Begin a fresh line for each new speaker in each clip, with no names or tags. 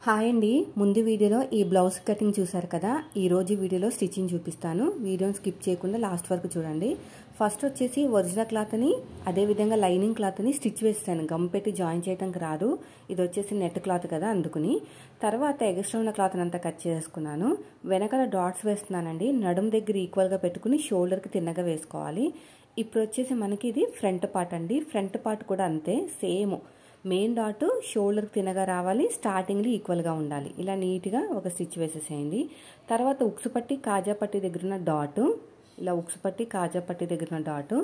Hi అండి, ముందు వీడియోలో ఈ బ్లౌజ్ కటింగ్ చూసారు కదా. ఈ రోజు వీడియోలో స్టిచ్చింగ్ చూపిస్తాను. వీడియోని స్కిప్ చేయకుండా లాస్ట్ వరకు చూడండి. ఫస్ట్ వచ్చేసి ఒరిజినల్ క్లాత్ని అదే విధంగా లైనింగ్ క్లాత్ని స్టిచ్ వేస్తాను. గమ్ పెట్టి జాయిన్ చేయడానికి రాదు. ఇది వచ్చేసి నెట్ క్లాత్ కదా, అందుకుని తర్వాత ఎక్స్ట్రా ఉన్న క్లాత్ని అంతా కట్ చేసుకున్నాను. వెనకాల డాట్స్ వేస్తున్నానండి. నడుము దగ్గర ఈక్వల్గా పెట్టుకుని షోల్డర్కి తిన్నగా వేసుకోవాలి. ఇప్పుడు వచ్చేసి మనకి ఇది ఫ్రంట్ పార్ట్ అండి. ఫ్రంట్ పార్ట్ కూడా అంతే సేమ్. మెయిన్ డాట్ షోల్డర్కి తినగా రావాలి, స్టార్టింగ్లో ఈక్వల్గా ఉండాలి. ఇలా నీట్గా ఒక స్టిచ్ వేసేసేయండి. తర్వాత ఉక్సు పట్టి కాజా పట్టి దగ్గర ఉన్న డాట్, ఇలా ఉక్సు పట్టి కాజా పట్టి దగ్గర ఉన్న డాట్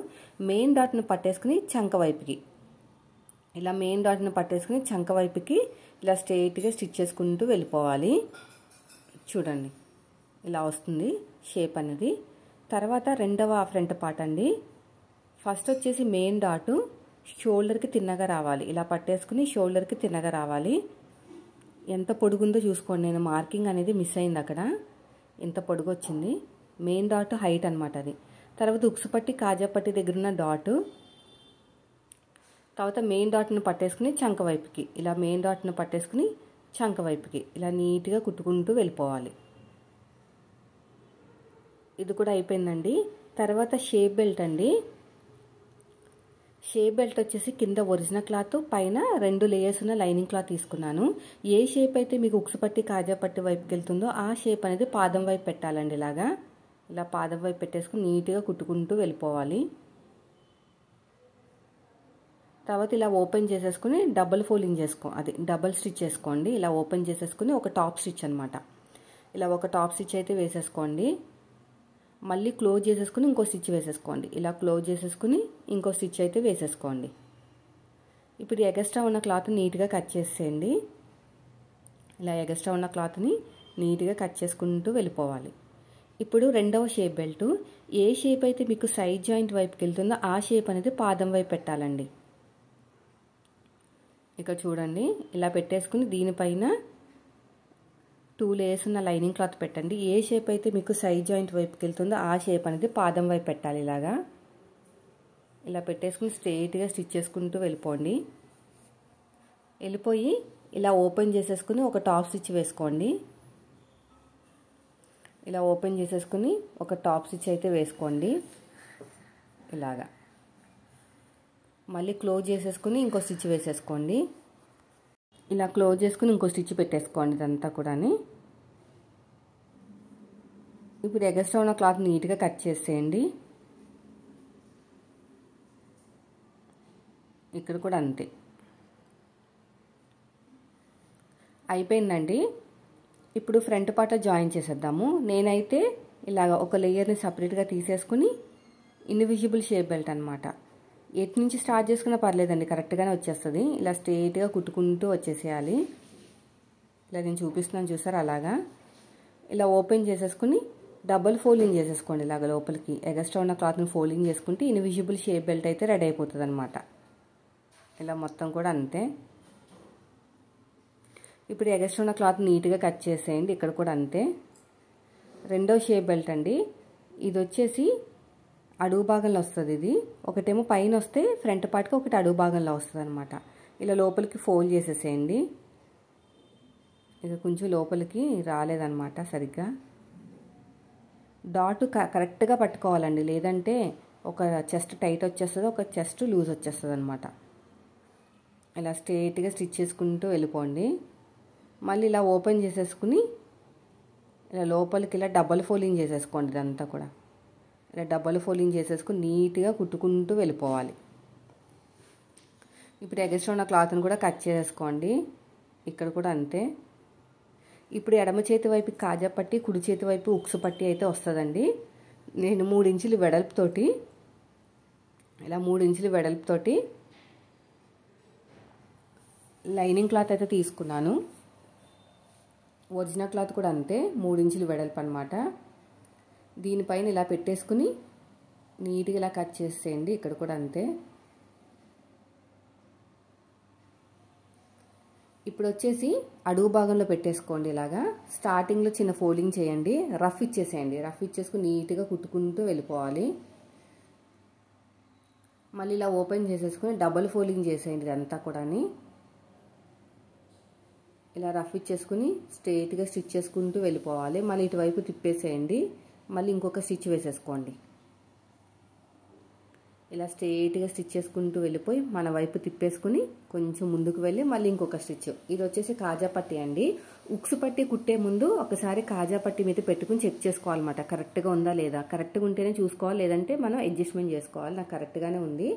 మెయిన్ డాట్ని పట్టేసుకుని చంక వైపుకి, ఇలా మెయిన్ డాట్ని పట్టేసుకుని చంక వైపుకి ఇలా స్ట్రెయిట్గా స్టిచ్ చేసుకుంటూ వెళ్ళిపోవాలి. చూడండి ఇలా వస్తుంది షేప్ అనేది. తర్వాత రెండవ ఫ్రంట్ పార్ట్ అండి. ఫస్ట్ వచ్చేసి మెయిన్ డాట్ షోల్డర్కి తిన్నగా రావాలి. ఇలా పట్టేసుకుని షోల్డర్కి తిన్నగా రావాలి. ఎంత పొడుగుందో చూసుకోండి. నేను మార్కింగ్ అనేది మిస్ అయింది అక్కడ. ఎంత పొడుగు వచ్చింది. మెయిన్ డాట్ హైట్ అనమాట అది. తర్వాత ఉక్సు పట్టి కాజా పట్టి దగ్గర ఉన్న డాట్, తర్వాత మెయిన్ డాట్ని పట్టేసుకుని చంక వైపుకి, ఇలా మెయిన్ డాట్ని పట్టేసుకుని చంక వైపుకి ఇలా నీట్గా కుట్టుకుంటూ వెళ్ళిపోవాలి. ఇది కూడా అయిపోయిందండి. తర్వాత షేప్ బెల్ట్ అండి. షేప్ బెల్ట్ వచ్చేసి కింద ఒరిజినల్ క్లాత్, పైన 2 లేయర్స్ ఉన్న లైనింగ్ క్లాత్ తీసుకున్నాను. ఏ షేప్ అయితే మీకు ఉక్సు పట్టి కాజా పట్టి వైపుకి వెళ్తుందో ఆ షేప్ అనేది పాదం వైపు పెట్టాలండి. ఇలా పాదం వైపు పెట్టేసుకుని నీట్గా కుట్టుకుంటూ వెళ్ళిపోవాలి. తర్వాత ఇలా ఓపెన్ చేసేసుకుని డబుల్ ఫోల్డింగ్ డబుల్ స్టిచ్ చేసుకోండి. ఇలా ఓపెన్ చేసేసుకుని ఒక టాప్ స్టిచ్ అనమాట. ఇలా ఒక టాప్ స్టిచ్ అయితే వేసేసుకోండి. మళ్ళీ క్లోజ్ చేసేసుకుని ఇంకో స్టిచ్ వేసేసుకోండి. ఇలా క్లోజ్ చేసేసుకుని ఇంకో స్టిచ్ అయితే వేసేసుకోండి. ఇప్పుడు ఎగస్ట్రా ఉన్న క్లాత్ నీట్గా కట్ చేసేయండి. ఇలా ఎగస్ట్రా ఉన్న క్లాత్ని నీట్గా కట్ చేసుకుంటూ వెళ్ళిపోవాలి. ఇప్పుడు రెండవ షేప్ బెల్ట్, ఏ షేప్ అయితే మీకు సైడ్ జాయింట్ వైపుకి వెళ్తుందో ఆ షేప్ అనేది పాదం వైపు పెట్టాలండి. ఇక్కడ చూడండి ఇలా పెట్టేసుకుని దీనిపైన 2 లేయర్స్ ఉన్న లైనింగ్ క్లాత్ పెట్టండి. ఏ షేప్ అయితే మీకు సైడ్ జాయింట్ వైపుకి వెళ్తుందో ఆ షేప్ అనేది పాదం వైపు పెట్టాలి. ఇలా పెట్టేసుకుని స్ట్రెయిట్గా స్టిచ్ చేసుకుంటూ వెళ్ళిపోండి. వెళ్ళిపోయి ఇలా ఓపెన్ చేసేసుకుని ఒక టాప్ స్టిచ్ వేసుకోండి. ఇలా ఓపెన్ చేసేసుకుని ఒక టాప్ స్టిచ్ అయితే వేసుకోండి. మళ్ళీ క్లోజ్ చేసేసుకుని ఇంకో స్టిచ్ వేసేసుకోండి. ఇలా క్లోజ్ చేసుకుని ఇంకో స్టిచ్ పెట్టేసుకోండి. ఇదంతా కూడా ఇప్పుడు ఎగస్ట్రా ఉన్న క్లాత్ నీట్గా కట్ చేసేయండి. ఇక్కడ కూడా అంతే. అయిపోయిందండి. ఇప్పుడు ఫ్రంట్ పార్ట్ జాయిన్ చేసేద్దాము. నేనైతే ఇలాగ ఒక లేయర్ని సపరేట్గా తీసేసుకుని ఇన్విజిబుల్ షేప్ బెల్ట్ అనమాట. ఎటు నుంచి స్టార్ట్ చేసుకున్నా పర్లేదండి, కరెక్ట్గానే వచ్చేస్తుంది. ఇలా స్ట్రెయిట్గా కుట్టుకుంటూ వచ్చేసేయాలి. ఇలా నేను చూపిస్తున్నాను చూసారు. ఇలా ఓపెన్ చేసేసుకుని డబుల్ ఫోల్డింగ్ చేసేసుకోండి. లోపలికి ఎగస్ట్రా ఉన్న క్లాత్ని ఫోల్డింగ్ చేసుకుంటే ఇన్విజిబుల్ షేప్ బెల్ట్ అయితే రెడీ అయిపోతుంది అనమాట. ఇలా మొత్తం కూడా అంతే. ఇప్పుడు ఎగస్ట్రా ఉన్న క్లాత్ నీట్గా కట్ చేసేయండి. ఇక్కడ కూడా అంతే. రెండో షేప్ బెల్ట్ అండి. ఇది వచ్చేసి అడుగు భాగంలో వస్తుంది. ఇది ఒకటేమో పైన వస్తే ఫ్రంట్ పార్ట్కి, ఒకటి అడుగు భాగంలో వస్తుంది అనమాట. ఇలా లోపలికి ఫోల్డ్ చేసేసేయండి. ఇక కొంచెం లోపలికి రాలేదన్నమాట సరిగ్గా. డాట్ కరెక్ట్గా పట్టుకోవాలండి, లేదంటే ఒక చెస్ట్ టైట్ వచ్చేస్తుంది, ఒక చెస్ట్ లూజ్ వచ్చేస్తుంది అనమాట. ఇలా స్ట్రెయిట్గా స్టిచ్ చేసుకుంటూ వెళ్ళిపోండి. మళ్ళీ ఇలా ఓపెన్ చేసేసుకుని ఇలా లోపలికి ఇలా డబల్ ఫోల్డింగ్ చేసేసుకోండి. ఇదంతా కూడా ఇలా డబల్ ఫోల్డింగ్ చేసేసుకుని నీట్గా కుట్టుకుంటూ వెళ్ళిపోవాలి. ఇప్పుడు ఎగస్ట్రా ఉన్న క్లాత్ని కూడా కట్ చేసేసుకోండి. ఇక్కడ కూడా అంతే. ఇప్పుడు ఎడమ చేతి వైపు కాజా పట్టి, కుడి చేతి వైపు ఉక్సు పట్టి అయితే వస్తుందండి. నేను 3 ఇంచులు వెడల్పుతోటి, ఇలా 3 ఇంచులు వెడల్పుతోటి లైనింగ్ క్లాత్ అయితే తీసుకున్నాను. ఒరిజినల్ క్లాత్ కూడా అంతే, 3 ఇంచులు వెడల్పు అనమాట. దీనిపైన ఇలా పెట్టేసుకుని నీట్గా ఇలా కట్ చేసేయండి. ఇక్కడ కూడా అంతే. ఇప్పుడు వచ్చేసి అడుగు భాగంలో పెట్టేసుకోండి. స్టార్టింగ్లో చిన్న ఫోల్డింగ్ చేయండి, రఫ్ ఇచ్చేసేయండి. రఫ్ ఇచ్చేసుకుని నీట్గా కుట్టుకుంటూ వెళ్ళిపోవాలి. మళ్ళీ ఇలా ఓపెన్ చేసేసుకుని డబుల్ ఫోల్డింగ్ చేసేయండి. ఇదంతా కూడా ఇలా రఫ్ ఇచ్చేసుకుని స్ట్రైట్గా స్టిచ్ చేసుకుంటూ వెళ్ళిపోవాలి. మళ్ళీ ఇటువైపు తిప్పేసేయండి. మళ్ళీ ఇంకొక స్టిచ్ వేసేసుకోండి. ఇలా స్ట్రైట్గా స్టిచ్ చేసుకుంటూ వెళ్ళిపోయి మన వైపు తిప్పేసుకుని కొంచెం ముందుకు వెళ్ళి మళ్ళీ ఇంకొక స్టిచ్. ఇది వచ్చేసి కాజా పట్టి అండి. ఉక్సు పట్టి కుట్టే ముందు ఒకసారి కాజా పట్టి మీద పెట్టుకుని చెక్ చేసుకోవాలన్నమాట. కరెక్ట్గా ఉందా లేదా, కరెక్ట్గా ఉంటేనే చూసుకోవాలి, లేదంటే మనం అడ్జస్ట్మెంట్ చేసుకోవాలి. నాకు కరెక్ట్గానే ఉంది.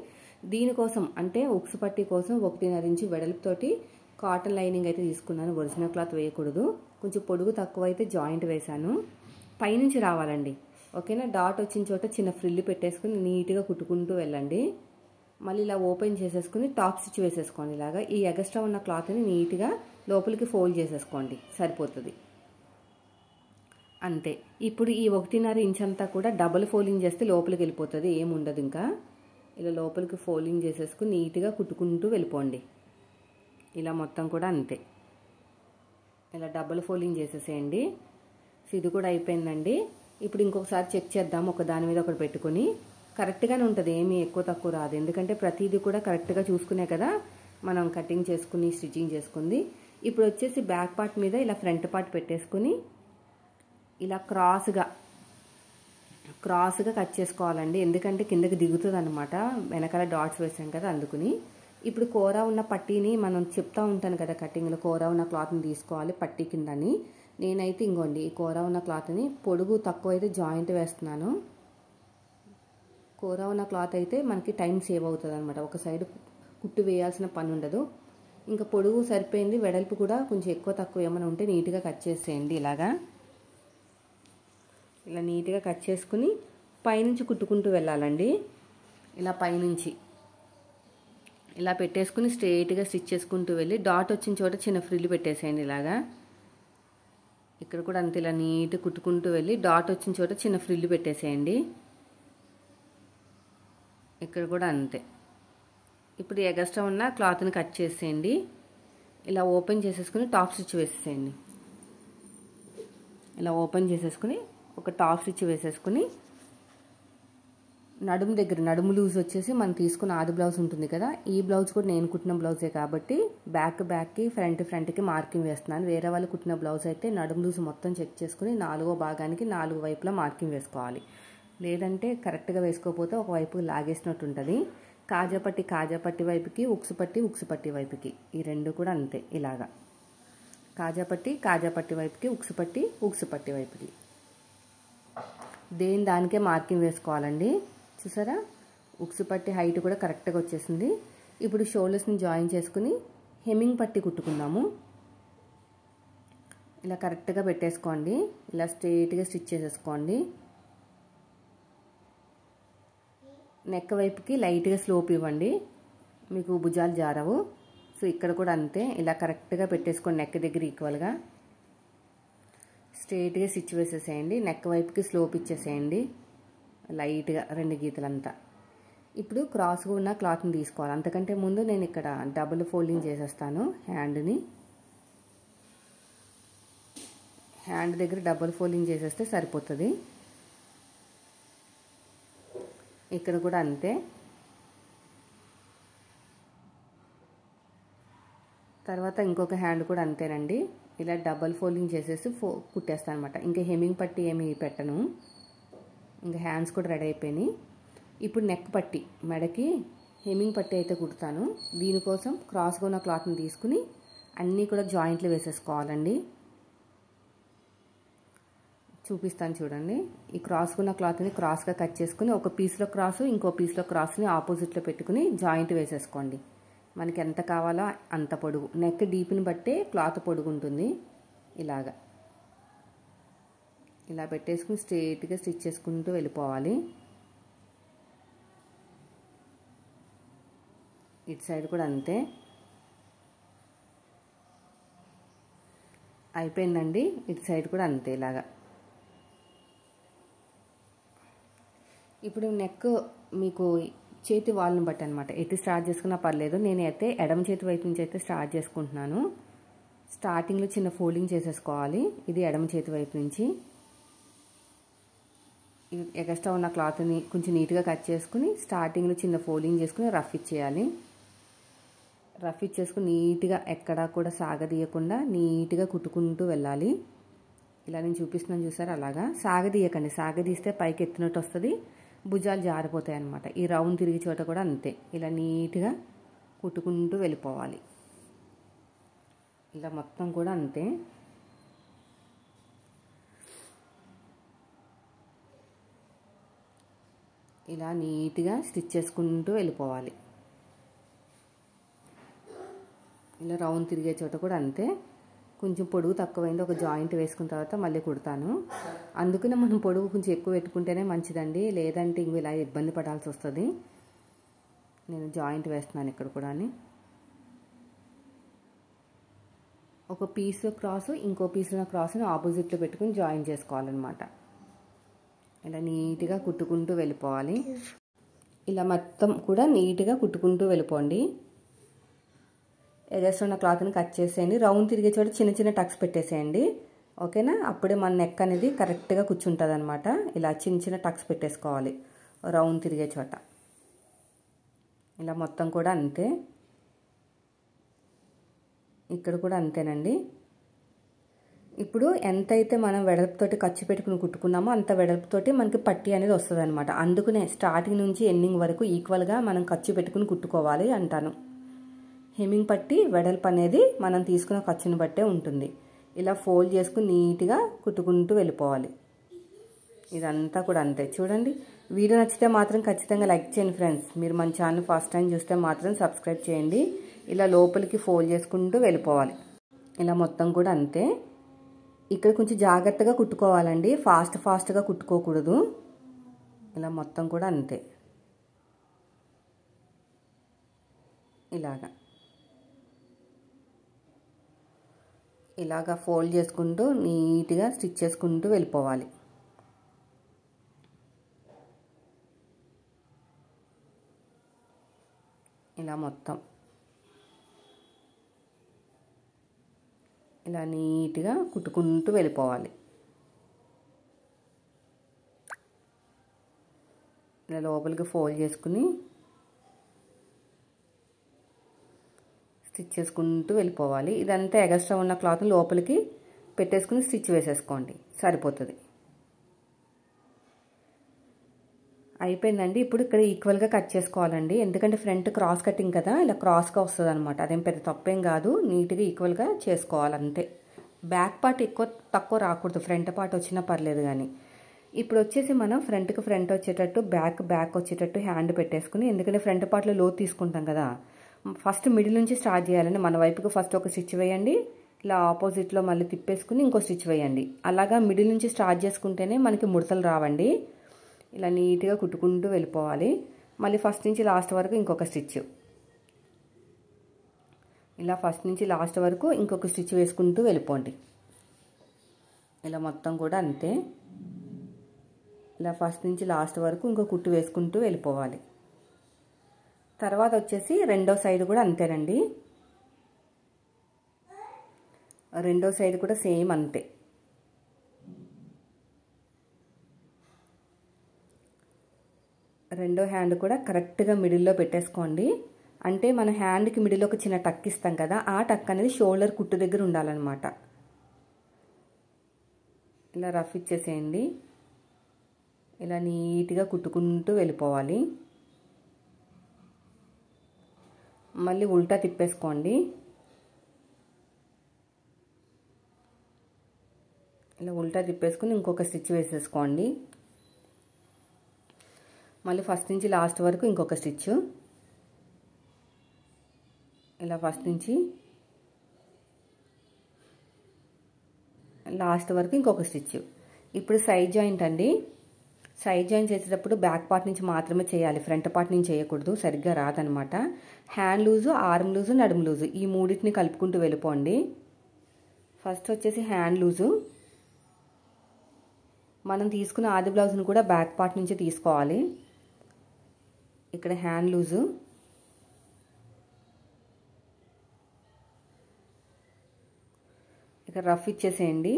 దీనికోసం అంటే ఉక్సు పట్టి కోసం 1.5 ఇంచు వెడల్పుతోటి కాటన్ లైనింగ్ అయితే తీసుకున్నాను. ఒరిజినల్ క్లాత్ వేయకూడదు. కొంచెం పొడుగు తక్కువ అయితే జాయింట్ వేశాను. పైనుంచి రావాలండి. ఓకేనా. డాట్ వచ్చిన చోట చిన్న ఫ్రిల్ పెట్టేసుకుని నీట్గా కుట్టుకుంటూ వెళ్ళండి. మళ్ళీ ఇలా ఓపెన్ చేసేసుకుని టాప్ స్టిచ్ వేసేసుకోండి. ఇలాగా ఈ ఎగస్ట్రా ఉన్న క్లాత్ని నీట్గా లోపలికి ఫోల్డ్ చేసేసుకోండి, సరిపోతుంది. అంతే. ఇప్పుడు ఈ 1.5 ఇంచ్ అంతా కూడా డబుల్ ఫోల్డింగ్ చేస్తే లోపలికి వెళ్ళిపోతుంది, ఏముండదు. ఇంకా ఇలా లోపలికి ఫోల్డింగ్ చేసేసుకుని నీట్గా కుట్టుకుంటూ వెళ్ళిపోండి. ఇలా మొత్తం కూడా అంతే. ఇలా డబుల్ ఫోల్డింగ్ చేసేసేయండి. ఇది కూడా అయిపోయిందండి. ఇప్పుడు ఇంకొకసారి చెక్ చేద్దాం. ఒక దాని మీద ఒకటి పెట్టుకుని కరెక్ట్గానే ఉంటుంది, ఏమీ ఎక్కువ తక్కువ రాదు. ఎందుకంటే ప్రతిదీ కూడా కరెక్ట్గా చూసుకునే కదా మనం కటింగ్ చేసుకుని స్టిచ్చింగ్ చేసుకుంది. ఇప్పుడు వచ్చేసి బ్యాక్ పార్ట్ మీద ఇలా ఫ్రంట్ పార్ట్ పెట్టేసుకుని ఇలా క్రాస్గా కట్ చేసుకోవాలండి. ఎందుకంటే కిందకి దిగుతుంది అనమాట, వెనకాల డాట్స్ వేసాం కదా, అందుకుని. ఇప్పుడు కూర ఉన్న పట్టీని మనం చెప్తా ఉంటాను కదా కటింగ్లో, కూర ఉన్న క్లాత్ని తీసుకోవాలి పట్టీ కిందని. నేనైతే ఇంకోండి ఈ కూర ఉన్న క్లాత్ని పొడుగు తక్కువ అయితే జాయింట్ వేస్తున్నాను. కూర ఉన్న క్లాత్ అయితే మనకి టైం సేవ్ అవుతుంది అనమాట. ఒక సైడ్ కుట్టు వేయాల్సిన పని ఉండదు. ఇంకా పొడుగు సరిపోయింది. వెడల్పు కూడా కొంచెం ఎక్కువ తక్కువ ఏమైనా ఉంటే నీట్గా కట్ చేసేయండి. ఇలా నీట్గా కట్ చేసుకుని పైనుంచి కుట్టుకుంటూ వెళ్ళాలండి. ఇలా పైనుంచి ఇలా పెట్టేసుకుని స్ట్రైట్గా స్టిచ్ చేసుకుంటూ వెళ్ళి డాట్ వచ్చిన చోట చిన్న ఫ్రిల్ పెట్టేసేయండి. ఇలాగా ఇక్కడ కూడా అంతే. ఇలా నీట్ కుట్టుకుంటూ వెళ్ళి డాట్ వచ్చిన చోట చిన్న ఫ్రిల్ పెట్టేసేయండి. ఇక్కడ కూడా అంతే. ఇప్పుడు ఎగస్ట్రా ఉన్న క్లాత్ని కట్ చేసేయండి. ఇలా ఓపెన్ చేసేసుకుని టాప్ స్టిచ్ వేసేసేయండి. ఇలా ఓపెన్ చేసేసుకుని ఒక టాప్ స్టిచ్ వేసేసుకుని నడుము లూజ్ వచ్చేసి మనం తీసుకున్న ఆది బ్లౌజ్ ఉంటుంది కదా, ఈ బ్లౌజ్ కూడా నేను కుట్టిన బ్లౌజే కాబట్టి బ్యాక్కి ఫ్రంట్కి మార్కింగ్ వేస్తున్నాను. వేరే వాళ్ళు కుట్టిన బ్లౌజ్ అయితే నడుము లూజ్ మొత్తం చెక్ చేసుకుని 4వ భాగానికి 4 వైపులా మార్కింగ్ వేసుకోవాలి. లేదంటే కరెక్ట్గా వేసుకోకపోతే ఒకవైపు లాగేసినట్టు ఉంటుంది. కాజా పట్టి వైపుకి, ఉక్సు పట్టి వైపుకి, ఈ రెండు కూడా అంతే. ఇలాగా కాజా పట్టి వైపుకి, ఉక్సు పట్టి వైపుకి దానికే మార్కింగ్ వేసుకోవాలండి. చూసారా, ఉక్సు పట్టి హైట్ కూడా కరెక్ట్గా వచ్చేసింది. ఇప్పుడు షోల్డర్స్ని జాయిన్ చేసుకుని హెమ్మింగ్ పట్టి కుట్టుకుందాము. ఇలా కరెక్ట్గా పెట్టేసుకోండి. ఇలా స్ట్రైట్గా స్టిచ్ చేసేసుకోండి. నెక్ వైపుకి లైట్గా స్లోప్ ఇవ్వండి, మీకు భుజాలు జారవు. సో ఇక్కడ కూడా అంతే. ఇలా కరెక్ట్గా పెట్టేసుకోండి. నెక్ దగ్గర ఈక్వల్గా స్ట్రైట్గా స్టిచ్ వేసేసేయండి. నెక్ వైపుకి స్లోప్ ఇచ్చేసేయండి లైట్గా 2 గీతలంతా. ఇప్పుడు క్రాస్గా ఉన్న క్లాత్ని తీసుకోవాలి. అంతకంటే ముందు నేను ఇక్కడ డబుల్ ఫోల్డింగ్ చేసేస్తాను. హ్యాండ్ దగ్గర డబుల్ ఫోల్డింగ్ చేసేస్తే సరిపోతుంది. ఇక్కడ కూడా అంతే. తర్వాత ఇంకొక హ్యాండ్ కూడా అంతేనండి. ఇలా డబల్ ఫోల్డింగ్ చేసేసి కుట్టేస్తాను అనమాట. ఇంకా హెమ్మింగ్ పట్టి ఏమి పెట్టను. ఇంకా హ్యాండ్స్ కూడా రెడీ అయిపోయినాయి. ఇప్పుడు నెక్ పట్టి, మెడకి హెమ్మింగ్ పట్టి అయితే కుడతాను. దీనికోసం క్రాస్గా ఉన్న క్లాత్ని తీసుకుని అన్నీ కూడా జాయింట్లు వేసేసుకోవాలండి. చూపిస్తాను చూడండి. ఈ క్రాస్గా ఉన్న క్లాత్ని క్రాస్గా కట్ చేసుకుని ఒక పీస్లో క్రాసు, ఇంకో పీస్లో క్రాస్ని ఆపోజిట్లో పెట్టుకుని జాయింట్ వేసేసుకోండి. మనకి ఎంత కావాలో అంత పొడుగు. నెక్ డీప్ని బట్టే క్లాత్ పొడుగు ఉంటుంది. ఇలా పెట్టేసుకుని స్ట్రైట్గా స్టిచ్ చేసుకుంటూ వెళ్ళిపోవాలి. ఇటు సైడ్ కూడా అంతే. అయిపోయిందండి. ఇటు సైడ్ కూడా అంతే. ఇలాగా ఇప్పుడు నెక్ మీకు చేతి వాళ్ళని బట్టి అనమాట. ఎటు స్టార్ట్ చేసుకున్నా పర్లేదు. నేనైతే ఎడమ చేతి వైపు నుంచి అయితే స్టార్ట్ చేసుకుంటున్నాను. స్టార్టింగ్లో చిన్న ఫోల్డింగ్ చేసేసుకోవాలి. ఇది ఎడమ చేతి వైపు నుంచి. ఎక్స్ట్రా ఉన్న క్లాత్ని కొంచెం నీట్గా కట్ చేసుకుని స్టార్టింగ్లో చిన్న ఫోల్డింగ్ చేసుకుని రఫ్ ఇచ్చేయాలి. రఫ్ ఇచ్చేసుకుని నీట్గా ఎక్కడా కూడా సాగదీయకుండా నీట్గా కుట్టుకుంటూ వెళ్ళాలి. ఇలా నేను చూపిస్తున్నాను చూసారు, అలాగా సాగదీయకండి. సాగదీస్తే పైకి ఎత్తినట్టు వస్తుంది, భుజాలు జారిపోతాయి అన్నమాట. ఈ రౌండ్ తిరిగే చోట కూడా అంతే, ఇలా నీట్గా కుట్టుకుంటూ వెళ్ళిపోవాలి. ఇలా మొత్తం కూడా అంతే. ఇలా నీట్గా స్టిచ్ చేసుకుంటూ వెళ్ళిపోవాలి. ఇలా రౌండ్ తిరిగే చోట కూడా అంతే. కొంచెం పొడుగు తక్కువైంది, ఒక జాయింట్ వేసుకున్న తర్వాత మళ్ళీ కుడతాను. అందుకనే మనం పొడుగు కొంచెం ఎక్కువ పెట్టుకుంటేనే మంచిదండి, లేదంటే ఇంక ఇలా ఇబ్బంది పడాల్సి వస్తుంది. నేను జాయింట్ వేస్తున్నాను ఇక్కడ కూడా. ఒక పీస్ క్రాస్ ఇంకో పీస్ క్రాస్ని ఆపోజిట్లో పెట్టుకుని జాయిన్ చేసుకోవాలన్నమాట. ఇలా నీట్గా కుట్టుకుంటూ వెళ్ళిపోవాలి. ఇలా మొత్తం కూడా నీట్గా కుట్టుకుంటూ వెళ్ళిపోండి. ఎగస్ట్ ఉన్న క్లాత్ని కట్ చేసేయండి. రౌండ్ తిరిగే చోట చిన్న చిన్న టక్స్ పెట్టేసేయండి, ఓకేనా? అప్పుడే మన నెక్ అనేది కరెక్ట్గా కూర్చుంటుంది అనమాట. ఇలా చిన్న చిన్న టక్స్ పెట్టేసుకోవాలి రౌండ్ తిరిగే చోట. ఇలా మొత్తం కూడా అంతే. ఇక్కడ కూడా అంతేనండి. ఇప్పుడు ఎంతైతే మనం వెడల్పుతోటి ఖర్చు పెట్టుకుని కుట్టుకున్నామో అంత వెడల్పుతోటి మనకి పట్టీ అనేది వస్తుంది అనమాట. అందుకనే స్టార్టింగ్ నుంచి ఎండింగ్ వరకు ఈక్వల్గా మనం ఖర్చు పెట్టుకుని కుట్టుకోవాలి అంటాను. హెమ్మింగ్ పట్టి వెడల్పు అనేది మనం తీసుకున్న ఖర్చుని బట్టే ఉంటుంది. ఇలా ఫోల్డ్ చేసుకుని నీట్గా కుట్టుకుంటూ వెళ్ళిపోవాలి. ఇదంతా కూడా అంతే. చూడండి, వీడియో నచ్చితే మాత్రం ఖచ్చితంగా లైక్ చేయండి ఫ్రెండ్స్. మీరు మన ఛానల్ ఫస్ట్ టైం చూస్తే మాత్రం సబ్స్క్రైబ్ చేయండి. ఇలా లోపలికి ఫోల్డ్ చేసుకుంటూ వెళ్ళిపోవాలి. ఇలా మొత్తం కూడా అంతే. ఇక్కడ కొంచెం జాగ్రత్తగా కుట్టుకోవాలండి, ఫాస్ట్గా కుట్టుకోకూడదు. ఇలా మొత్తం కూడా అంతే. ఇలాగా ఫోల్డ్ చేసుకుంటూ నీట్గా స్టిచ్ చేసుకుంటూ వెళ్ళిపోవాలి. ఇలా మొత్తం ఇలా నీట్గా కుట్టుకుంటూ వెళ్ళిపోవాలి. ఇలా లోపలికి ఫోల్డ్ చేసుకుని స్టిచ్ చేసుకుంటూ వెళ్ళిపోవాలి. ఇదంతా ఎగస్ట్రా ఉన్న క్లాత్ లోపలికి పెట్టేసుకుని స్టిచ్ వేసేసుకోండి, సరిపోతుంది. అయిపోయిందండి. ఇప్పుడు ఇక్కడ ఈక్వల్గా కట్ చేసుకోవాలండి, ఎందుకంటే ఫ్రంట్ క్రాస్ కటింగ్ కదా, ఇలా క్రాస్గా వస్తుంది అనమాట. అదేం పెద్ద తప్పేం కాదు, నీట్గా ఈక్వల్గా చేసుకోవాలి అంతే. బ్యాక్ పార్ట్ ఎక్కువ తక్కువ రాకూడదు, ఫ్రంట్ పార్ట్ వచ్చినా పర్లేదు కానీ. ఇప్పుడు వచ్చేసి మనం ఫ్రంట్కి ఫ్రంట్ వచ్చేటట్టు, బ్యాక్ వచ్చేటట్టు హ్యాండ్ పెట్టేసుకుని, ఎందుకంటే ఫ్రంట్ పార్ట్లో లోతు తీసుకుంటాం కదా, ఫస్ట్ మిడిల్ నుంచి స్టార్ట్ చేయాలండి. మన వైపుకి ఫస్ట్ ఒక స్టిచ్ వేయండి, ఇలా ఆపోజిట్లో మళ్ళీ తిప్పేసుకుని ఇంకో స్టిచ్ వేయండి. అలాగా మిడిల్ నుంచి స్టార్ట్ చేసుకుంటేనే మనకి ముడతలు రావండి. ఇలా నీట్గా కుట్టుకుంటూ వెళ్ళిపోవాలి. మళ్ళీ ఫస్ట్ నుంచి లాస్ట్ వరకు ఇంకొక స్టిచ్, ఇలా ఫస్ట్ నుంచి లాస్ట్ వరకు ఇంకొక స్టిచ్ వేసుకుంటూ వెళ్ళిపోండి. ఇలా మొత్తం కూడా అంతే. ఇలా ఫస్ట్ నుంచి లాస్ట్ వరకు ఇంకో కుట్టు వేసుకుంటూ వెళ్ళిపోవాలి. తర్వాత వచ్చేసి రెండో సైడ్ కూడా అంతేనండి. రెండో సైడ్ కూడా సేమ్ అంతే. రెండో హ్యాండ్ కూడా కరెక్ట్గా మిడిల్లో పెట్టేసుకోండి. అంటే మన హ్యాండ్కి మిడిల్ ఒక చిన్న టక్ ఇస్తాం కదా, ఆ టక్ అనేది షోల్డర్ కుట్టు దగ్గర ఉండాలన్నమాట. ఇలా రఫ్ ఇచ్చేసేయండి. ఇలా నీట్గా కుట్టుకుంటూ వెళ్ళిపోవాలి. మళ్ళీ ఉల్టా తిప్పేసుకోండి. ఇలా ఉల్టా తిప్పేసుకుని ఇంకొక స్టిచ్ వేసేసుకోండి. మళ్ళీ ఫస్ట్ నుంచి లాస్ట్ వరకు ఇంకొక స్టిచ్, ఇలా ఫస్ట్ నుంచి లాస్ట్ వరకు ఇంకొక స్టిచ్. ఇప్పుడు సైడ్ జాయింట్ అండి. సైడ్ జాయింట్ చేసేటప్పుడు బ్యాక్ పార్ట్ నుంచి మాత్రమే చేయాలి, ఫ్రంట్ పార్ట్ నుంచి చేయకూడదు, సరిగ్గా రాదనమాట. హ్యాండ్ లూజు, ఆర్మ్ లూజు, నడుము లూజు ఈ మూడింటిని కలుపుకుంటూ వెళ్ళిపోండి. ఫస్ట్ వచ్చేసి హ్యాండ్ లూజు. మనం తీసుకున్న ఆది బ్లౌజ్ను కూడా బ్యాక్ పార్ట్ నుంచి తీసుకోవాలి. ఇక్కడ హ్యాండ్ లూజు, ఇక్కడ రఫ్ ఇచ్చేసేయండి.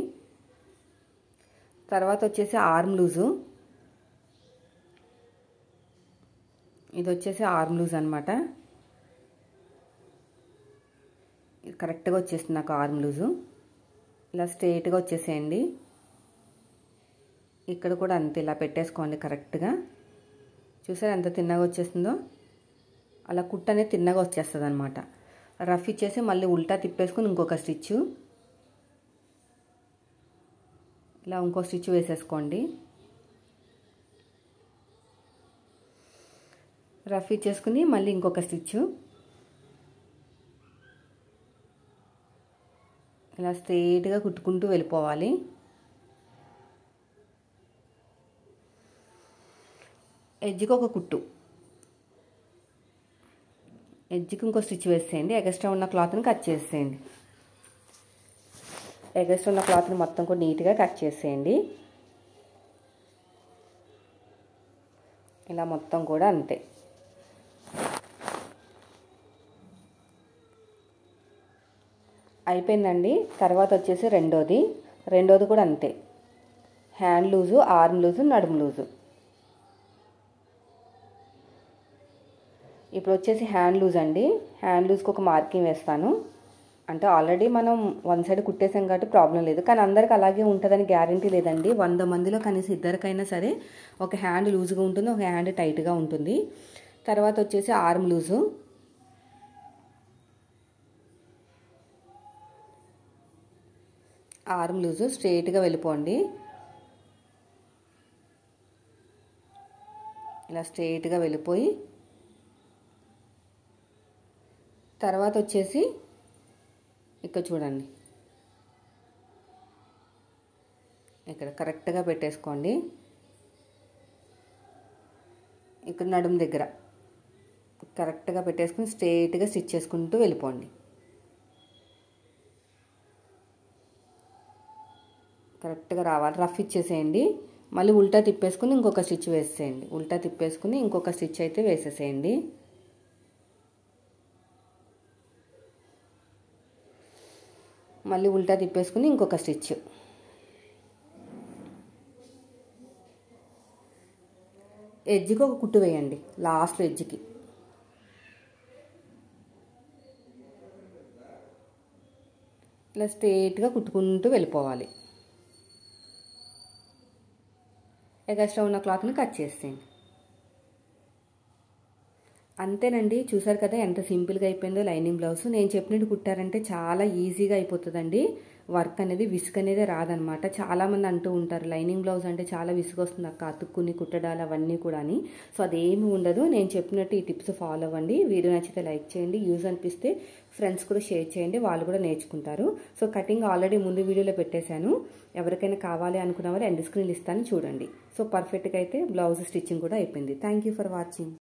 తర్వాత వచ్చేసి ఆర్మ్ లూజు, ఇది వచ్చేసి ఆర్మ్ లూజ్ అనమాట. కరెక్ట్గా వచ్చేస్తుంది నాకు ఆర్మ్ లూజు. ఇలా స్ట్రైట్గా వచ్చేసేయండి. ఇక్కడ కూడా అంతే, ఇలా పెట్టేసుకోండి కరెక్ట్గా. చూసారా ఎంత తిన్నగా వచ్చేస్తుందో? అలా కుట్టు అనేది తిన్నగా వచ్చేస్తుంది అనమాట. రఫ్ ఇచ్చేసి మళ్ళీ ఉల్టా తిప్పేసుకుని ఇంకొక స్టిచ్, ఇలా ఇంకో స్టిచ్ వేసేసుకోండి. రఫ్ ఇచ్చేసుకుని మళ్ళీ ఇంకొక స్టిచ్, ఇలా స్ట్రైట్గా కుట్టుకుంటూ వెళ్ళిపోవాలి. ఎడ్జ్కి ఒక కుట్టు, ఎడ్జ్కి ఇంకో స్టిచ్ వేసేయండి. ఎగస్ట్రా ఉన్న క్లాత్ని కట్ చేసేయండి. ఎగస్ట్రా ఉన్న క్లాత్ని మొత్తం కూడా నీట్గా కట్ చేసేయండి. ఇలా మొత్తం కూడా అంతే. అయిపోయిందండి. తర్వాత వచ్చేసి రెండోది కూడా అంతే. హ్యాండ్ లూజు, ఆర్మ్ లూజు, నడుము లూజు. ఇప్పుడు వచ్చేసి హ్యాండ్ లూజ్ అండి. హ్యాండ్ లూజ్కి ఒక మార్కింగ్ వేస్తాను. అంటే ఆల్రెడీ మనం వన్ సైడ్ కుట్టేసాం కాబట్టి ప్రాబ్లం లేదు, కానీ అందరికి అలాగే ఉంటుందని గ్యారంటీ లేదండి. 100 మందిలో కనీసం ఇద్దరికైనా సరే ఒక హ్యాండ్ లూజ్గా ఉంటుంది, ఒక హ్యాండ్ టైట్గా ఉంటుంది. తర్వాత వచ్చేసి ఆర్మ్ లూజు. ఆర్మ్ లూజు స్ట్రైట్గా వెళ్ళిపోండి. ఇలా స్ట్రైట్గా వెళ్ళిపోయి తర్వాత వచ్చేసి ఇక్కడ చూడండి, ఇక్కడ కరెక్ట్గా పెట్టేసుకోండి. ఇక్కడ నడుము దగ్గర కరెక్ట్గా పెట్టేసుకుని స్ట్రైట్గా స్టిచ్ చేసుకుంటూ వెళ్ళిపోండి. కరెక్ట్గా రావాలి. రఫ్ ఇచ్చేసేయండి. మళ్ళీ ఉల్టా తిప్పేసుకుని ఇంకొక స్టిచ్ వేసేయండి. ఉల్టా తిప్పేసుకుని ఇంకొక స్టిచ్ అయితే వేసేసేయండి. మళ్ళీ ఉల్టా తిప్పేసుకుని ఇంకొక స్టిచ్. ఎడ్జ్కి ఒక కుట్టు వేయండి, లాస్ట్లో ఎడ్జ్కి. ఇలా స్ట్రైట్గా కుట్టుకుంటూ వెళ్ళిపోవాలి. ఎగస్ట్రా ఉన్న క్లాత్ని కట్ చేసేయండి. అంతేనండి. చూసారు కదా ఎంత సింపుల్గా అయిపోయిందో లైనింగ్ బ్లౌజ్. నేను చెప్పినట్టు కుట్టారంటే చాలా ఈజీగా అయిపోతుందండి. వర్క్ అనేది విసుగు అనేది రాదనమాట. చాలామంది అంటూ ఉంటారు లైనింగ్ బ్లౌజ్ అంటే చాలా విసుగు వస్తుంది అక్క, అతుక్కుని కుట్టడాలు అవన్నీ కూడా అని. సో అదేమి ఉండదు. నేను చెప్పినట్టు ఈ టిప్స్ ఫాలో అవ్వండి. వీడియో నచ్చితే లైక్ చేయండి, యూజ్ అనిపిస్తే ఫ్రెండ్స్ కూడా షేర్ చేయండి, వాళ్ళు కూడా నేర్చుకుంటారు. సో కటింగ్ ఆల్రెడీ ముందు వీడియోలో పెట్టేశాను. ఎవరికైనా కావాలి అనుకున్న వాళ్ళు ఎండ్ స్క్రీన్లు ఇస్తాను చూడండి. సో పర్ఫెక్ట్గా అయితే బ్లౌజ్ స్టిచ్చింగ్ కూడా అయిపోయింది. Thank you for watching.